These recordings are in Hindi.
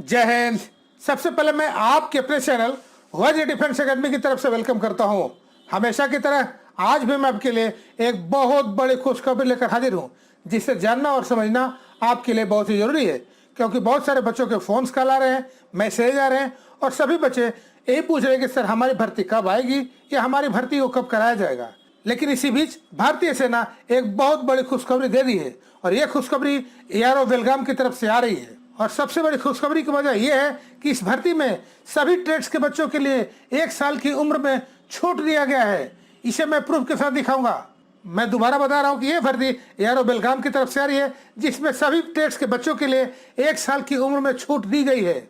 जय हिंद। सबसे पहले मैं आपके अपने चैनल वाजी डिफेंस एकेडमी की तरफ से वेलकम करता हूं। हमेशा की तरह आज भी मैं आपके लिए एक बहुत बड़ी खुशखबरी लेकर हाजिर हूं, जिसे जानना और समझना आपके लिए बहुत ही जरूरी है, क्योंकि बहुत सारे बच्चों के फोन्स कॉल आ रहे हैं, मैसेज आ रहे हैं और सभी बच्चे यही पूछ रहे हैं कि सर हमारी भर्ती कब आएगी या हमारी भर्ती को कब कराया जाएगा। लेकिन इसी बीच भारतीय सेना एक बहुत बड़ी खुशखबरी दे दी है और यह खुशखबरी एआरओ बेलगाम की तरफ से आ रही है। और सबसे बड़ी खुशखबरी की वजह यह है कि इस भर्ती में सभी ट्रेड्स के बच्चों के लिए 1 साल की उम्र में छूट दिया गया है। इसे मैं प्रूफ के साथ दिखाऊंगा। मैं दोबारा बता रहा हूं कि यह भर्ती एआरओ बेलगाम की तरफ से आ रही है, जिसमें सभी ट्रेड्स के बच्चों के लिए 1 साल की उम्र में छूट दी गई है।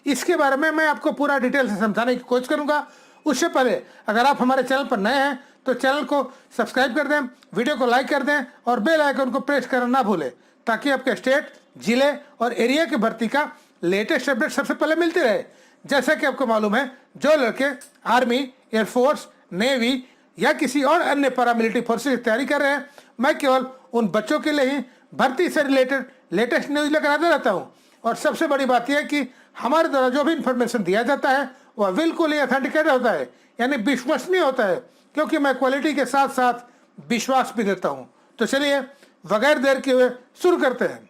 इसके बारे में मैं आपको पूरा डिटेल से समझाने की कोशिश करूंगा। उससे पहले अगर आप हमारे चैनल पर नए हैं तो चैनल को सब्सक्राइब कर दें, वीडियो को लाइक कर दें और बेल आइकन को प्रेस करना ना भूलें, ताकि आपके स्टेट, जिले और एरिया की भर्ती का लेटेस्ट अपडेट सबसे पहले मिलते रहे। जैसा कि आपको मालूम है, जो लड़के आर्मी, एयरफोर्स, नेवी या किसी और अन्य पैरामिलिट्री फोर्सेस की तैयारी कर रहे हैं, मैं केवल उन बच्चों के लिए ही भर्ती से रिलेटेड लेटेस्ट न्यूज लेकर आता रहता हूँ। और सबसे बड़ी बात यह है कि हमारे द्वारा जो भी इंफॉर्मेशन दिया जाता है वह बिल्कुल ही ऑथेंटिकेट होता है, यानी विश्वसनीय होता है, क्योंकि मैं क्वालिटी के साथ साथ विश्वास भी देता हूँ। तो चलिए बगैर देर किए हुए शुरू करते हैं।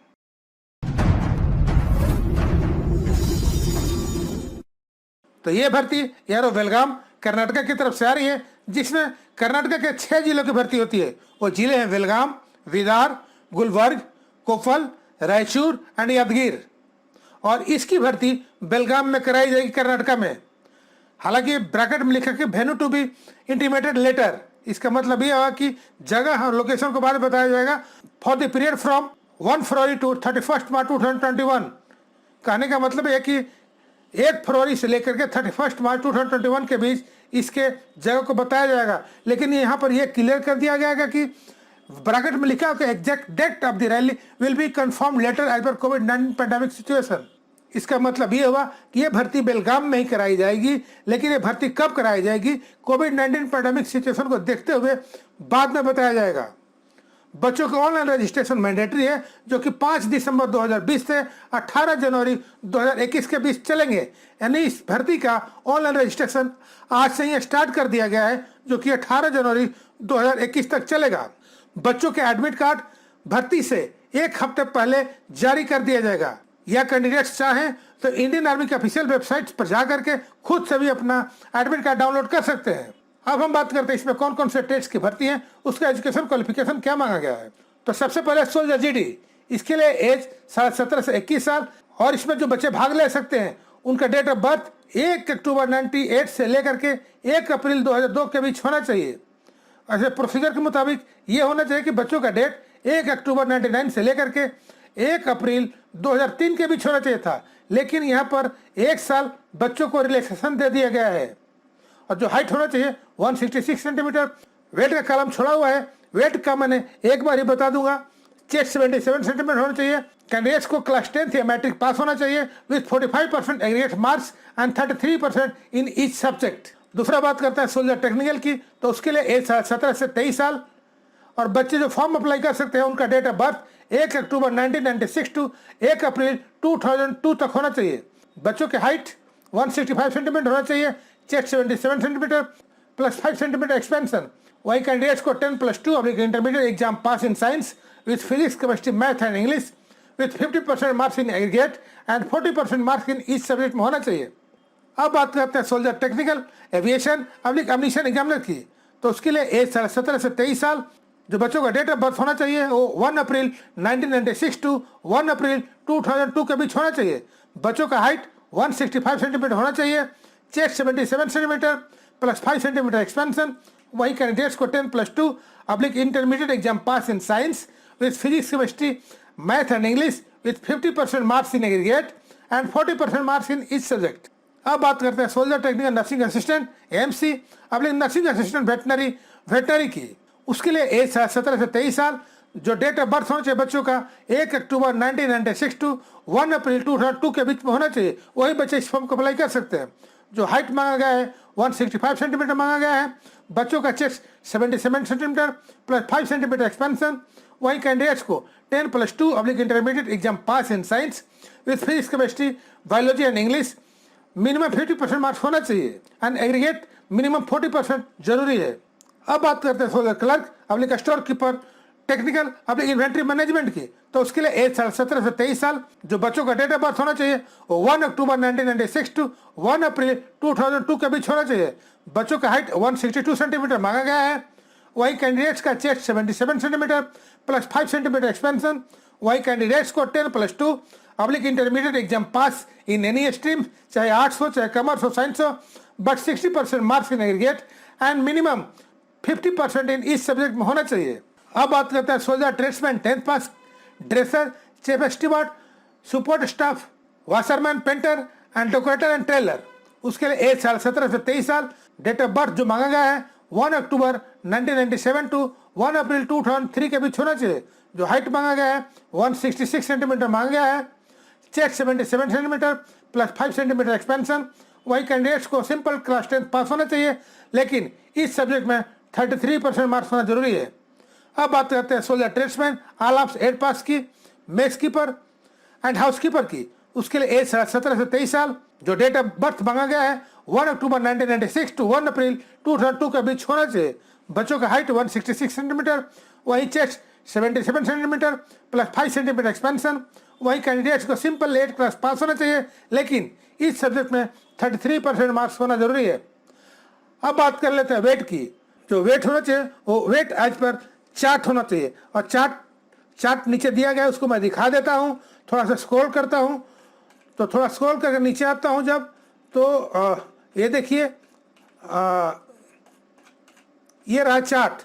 तो ये भर्ती एआरओ बेलगाम कर्नाटका की तरफ से आ रही है, जिसमें कर्नाटका के 6 जिलों की भर्ती होती है। वो जिले हैं बेलगाम, विदार, गुलबर्ग, कोफल, रायचूर एंड यादगीर। और इसकी भर्ती बेलगाम में कराई जाएगी, कर्नाटका में। हालांकि ब्रैकेट में लिखा कि venue to be intimated later. इसका मतलब यह होगा कि जगह और लोकेशन को बाद में बताया जाएगा। For the period from 1 February to 31 March 2021। कहने का मतलब है कि 1 फरवरी से लेकर के 31 मार्च 2021 के बीच इसके जगह को बताया जाएगा। लेकिन यहाँ पर यह क्लियर कर दिया गया कि ब्रैकेट में लिखा कि exact date of the rally will be confirm later as per कोविड-19 पैंडेमिक सिचुएशन। इसका मतलब ये हुआ कि ये भर्ती बेलगाम में ही कराई जाएगी, लेकिन ये भर्ती कब कराई जाएगी, कोविड-19 पैंडेमिक सिचुएशन को देखते हुए बाद में बताया जाएगा। बच्चों का ऑनलाइन रजिस्ट्रेशन मैंडेटरी है, जो कि 5 दिसंबर 2020 से 18 जनवरी 2021 के बीच चलेंगे। यानी इस भर्ती का ऑनलाइन रजिस्ट्रेशन आज से ही स्टार्ट कर दिया गया है, जो कि 18 जनवरी 2021 तक चलेगा। बच्चों के एडमिट कार्ड भर्ती से 1 हफ्ते पहले जारी कर दिया जाएगा। या कैंडिडेट्स चाहें तो इंडियन आर्मी के ऑफिशियल वेबसाइट पर जाकर के खुद से भी अपना एडमिट कार्ड डाउनलोड कर सकते हैं। अब हम बात करते हैं इसमें कौन कौन से ट्रेड्स की भर्ती है, उसका एजुकेशन क्वालिफिकेशन क्या मांगा गया है। तो सबसे पहले सोल्जर जीडी, इसके लिए एज 17.5 से 21 साल। और इसमें जो बच्चे भाग ले सकते हैं उनका डेट ऑफ बर्थ 1 अक्टूबर 98 से लेकर के 1 अप्रैल 2002 के बीच होना चाहिए। ऐसे प्रोसीजर के मुताबिक ये होना चाहिए कि बच्चों का डेट 1 अक्टूबर 99 से लेकर के 1 अप्रैल 2003 के बीच होना चाहिए था, लेकिन यहाँ पर 1 साल बच्चों को रिलैक्सेशन दे दिया गया है। और जो हाइट होना चाहिए 166 सेंटीमीटर। वेट का कॉलम छोड़ा हुआ है, वेट का मैंने एक बार ही बता दूंगा। चेस्ट 77 सेंटीमीटर होना चाहिए। कैंडिडेट्स को क्लास 10th या मैट्रिक पास होना चाहिए with 45% aggregate marks and 33% in each subject. दूसरा बात करते हैं सोल्जर टेक्निकल की, तो उसके लिए एज 17 से 23 साल। और बच्चे जो फॉर्म अप्लाई कर सकते हैं उनका date of birth 1 October 1996 to 1 April 2002 तक होना चाहिए। बच्चों की हाइट 165 सेंटीमीटर होना चाहिए। Chest 77 centimetre plus 5 centimetre expansion. वही कैंडिडेट्स को 10+2 intermediate exam pass in science with physics, chemistry, math and English with 50% marks in aggregate and 40% marks in each subject में होना चाहिए। अब बात करते हैं सोल्जर टेक्निकल एविएशन अम्युनिशन एग्जामिनर की, तो उसके लिए एज 17 से 23 साल। जो बच्चों का डेट ऑफ बर्थ होना चाहिए वो 1 अप्रैल 1996 टू 1 अप्रैल 2002 के बीच होना चाहिए। बच्चों का हाइट 165 सेंटीमीटर होना चाहिए। Chest 77 centimetre plus 5 centimetre expansion. वही कैंडिडेट्स को 10+2 intermediate exam pass in science with physics, chemistry, math and English with 50% marks in aggregate and 40% marks in each subject. अब बात करते हैं soldier technical nursing assistant AMC nursing assistant veterinary की। उसके लिए एज 17 से 23 साल। जो डेट ऑफ बर्थ होना चाहिए बच्चों का 1 अक्टूबर 1996 टू 1 अप्रैल 2002 के बीच में होना चाहिए। वही बच्चे इस फॉर्म को अप्लाई कर सकते हैं। जो हाइट मांगा गया है 165 सेंटीमीटर मांगा गया है। बच्चों का chest 77 centimetre plus 5 centimetre expansion. वही कैंडिडेट्स को 10+2 intermediate exam pass in science with physics, chemistry, biology and English minimum 50% marks होना चाहिए एंड एग्रीगेट मिनिमम 40% जरूरी है। अब बात करते हैं soldier clerk oblique store keeper technical oblique inventory management की, तो उसके लिए एज 17 से 23 साल। जो बच्चों का डेट ऑफ बर्थ होना चाहिए वो 1 अक्टूबर 1996 टू 1 अप्रैल 2002 के बीच होना चाहिए। बच्चों का हाइट 162 सेंटीमीटर मांगा गया है। वही कैंडिडेट्स का chest 77 centimetre plus 5 centimetre expansion. वही कैंडिडेट्स को 10+2 अब्लिक intermediate exam pass in any stream, चाहे आर्ट्स हो चाहे कॉमर्स हो साइंस हो, but 60% marks in aggregate and minimum 50% in इस सब्जेक्ट में होना चाहिए। अब बात करते हैं soldier tradesman 10th pass, dresser, chef steward, support staff, washerman, painter and decorator and tailor. उसके लिए एज 17 से 23 साल। डेट ऑफ बर्थ जो मांगा गया है 1 अक्टूबर 1997 टू 1 अप्रैल 2003 के बीच होना चाहिए। जो हाइट मांगा गया है 166 सेंटीमीटर मांगा गया है। Chest 77 centimetre plus 5 centimetre expansion. वही कैंडिडेट्स को सिंपल क्लास 10 पास होना चाहिए, लेकिन इस सब्जेक्ट में 33% मार्क्स होना जरूरी है। अब बात करते हैं सोल्जर ट्रेड्समैन ऑल ऑफ 8 पास की, mess keeper and house keeper की। उसके लिए एज 17 से 23 साल। जो डेट ऑफ बर्थ मांगा गया है 1 अक्टूबर 1996 टू 1 अप्रैल 2002 के बीच होना चाहिए। बच्चों का हाइट 166 सेंटीमीटर। वही chest 77 centimetre plus 5 centimetre expansion. वही कैंडिडेट्स को सिंपल 8 क्लास पास होना चाहिए, लेकिन इस सब्जेक्ट में 33% मार्क्स होना जरूरी है। अब बात कर लेते हैं वेट की। जो वेट होना चाहिए वो वेट एज पर चार्ट होना चाहिए, और चार्ट नीचे दिया गया है, उसको मैं दिखा देता हूँ। थोड़ा सा स्क्रॉल करता हूँ, तो थोड़ा स्क्रॉल करके नीचे आता हूँ जब, तो ये देखिए ये रहा चार्ट।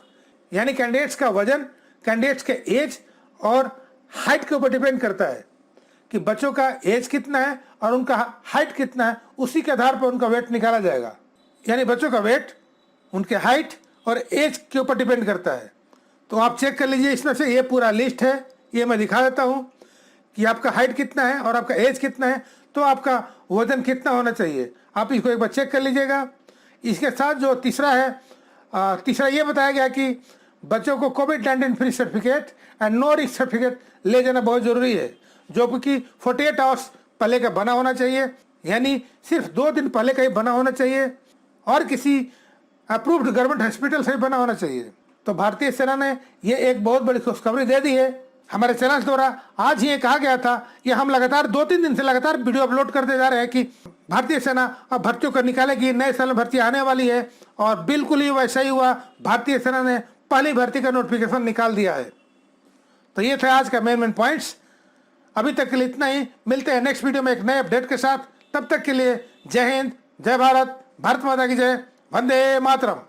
यानी कैंडिडेट्स का वजन कैंडिडेट्स के एज और हाइट के ऊपर डिपेंड करता है कि बच्चों का एज कितना है और उनका हाइट कितना है, उसी के आधार पर उनका वेट निकाला जाएगा। यानी बच्चों का वेट उनके हाइट और एज के ऊपर डिपेंड करता है। तो आप चेक कर लीजिए, इसमें से ये पूरा लिस्ट है, ये मैं दिखा देता हूँ कि आपका हाइट कितना है और आपका एज कितना है, तो आपका वजन कितना होना चाहिए। आप इसको एक बार चेक कर लीजिएगा। इसके साथ जो तीसरा है, तीसरा ये बताया गया कि बच्चों को कोविड-19 free certificate and no risk certificate ले जाना बहुत ज़रूरी है, जो कि 48 आवर्स पहले का बना होना चाहिए। यानी सिर्फ 2 दिन पहले का ही बना होना चाहिए और किसी अप्रूव्ड गवर्नमेंट हॉस्पिटल से ही बना होना चाहिए। तो भारतीय सेना ने ये एक बहुत बड़ी खुशखबरी दे दी है। हमारे चैनल द्वारा आज ही ये कहा गया था कि हम लगातार 2-3 दिन से लगातार वीडियो अपलोड करते जा रहे हैं कि भारतीय सेना अब भर्तियों को निकालेगी, नए साल में भर्ती आने वाली है, और बिल्कुल ही वैसा ही हुआ। भारतीय सेना ने पहली भर्ती का नोटिफिकेशन निकाल दिया है। तो ये थे आज का मेन पॉइंट्स। अभी तक के लिए इतना ही। मिलते हैं नेक्स्ट वीडियो में एक नए अपडेट के साथ। तब तक के लिए जय हिंद, जय भारत, भारत माता की जय, वंदे मातरम।